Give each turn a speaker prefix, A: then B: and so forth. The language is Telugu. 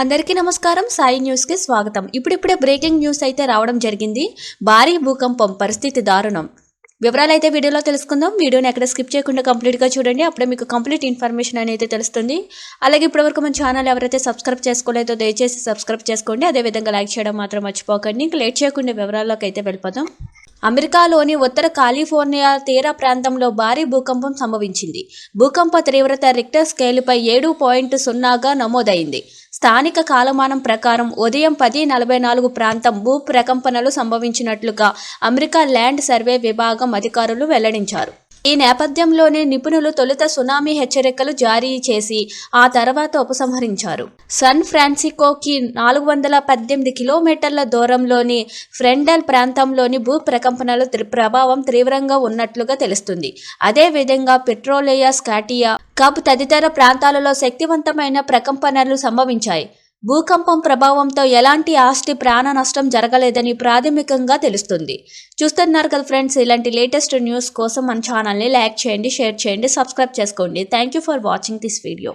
A: అందరికీ నమస్కారం. సాయి న్యూస్కి స్వాగతం. ఇప్పుడిప్పుడే బ్రేకింగ్ న్యూస్ అయితే రావడం జరిగింది. భారీ భూకంపం, పరిస్థితి దారుణం. వివరాలు అయితే వీడియోలో తెలుసుకుందాం. వీడియోని ఎక్కడ స్కిప్ చేయకుండా కంప్లీట్గా చూడండి. అప్పుడే మీకు కంప్లీట్ ఇన్ఫర్మేషన్ అనేది తెలుస్తుంది. అలాగే ఇప్పటివరకు మన ఛానల్ ఎవరైతే సబ్స్క్రైబ్ చేసుకోలేదో దయచేసి సబ్స్క్రైబ్ చేసుకోండి. అదేవిధంగా లైక్ చేయడం మాత్రం మర్చిపోకండి. ఇంకా లేట్ చేయకుండా వివరాల్లోకి అయితే వెళ్ళిపోదాం. అమెరికాలోని ఉత్తర కాలిఫోర్నియా తీర ప్రాంతంలో భారీ భూకంపం సంభవించింది. భూకంప తీవ్రత రిక్టర్ స్కేలుపై 7.0గా నమోదైంది. స్థానిక కాలమానం ప్రకారం ఉదయం 10:44 ప్రాంతం భూ ప్రకంపనలు సంభవించినట్లుగా అమెరికా ల్యాండ్ సర్వే విభాగం అధికారులు వెల్లడించారు. ఈ నేపథ్యంలోనే నిపుణులు తొలుత సునామీ హెచ్చరికలు జారీ చేసి ఆ తర్వాత ఉపసంహరించారు. సన్ ఫ్రాన్సిస్కోకి 418 కిలోమీటర్ల దూరంలోని ఫ్రెండల్ ప్రాంతంలోని భూ ప్రకంపనల ప్రభావం తీవ్రంగా ఉన్నట్లుగా తెలుస్తుంది. అదేవిధంగా పెట్రోలియా, స్కాటియా, కబ్ తదితర ప్రాంతాలలో శక్తివంతమైన ప్రకంపనలు సంభవించాయి. భూకంపం ప్రభావంతో ఎలాంటి ఆస్తి ప్రాణ నష్టం జరగలేదని ప్రాథమికంగా తెలుస్తుంది. చూస్తున్నారు కదా ఫ్రెండ్స్, ఇలాంటి లేటెస్ట్ న్యూస్ కోసం మన ఛానల్ని లైక్ చేయండి, షేర్ చేయండి, సబ్స్క్రైబ్ చేసుకోండి. Thank you for watching this video.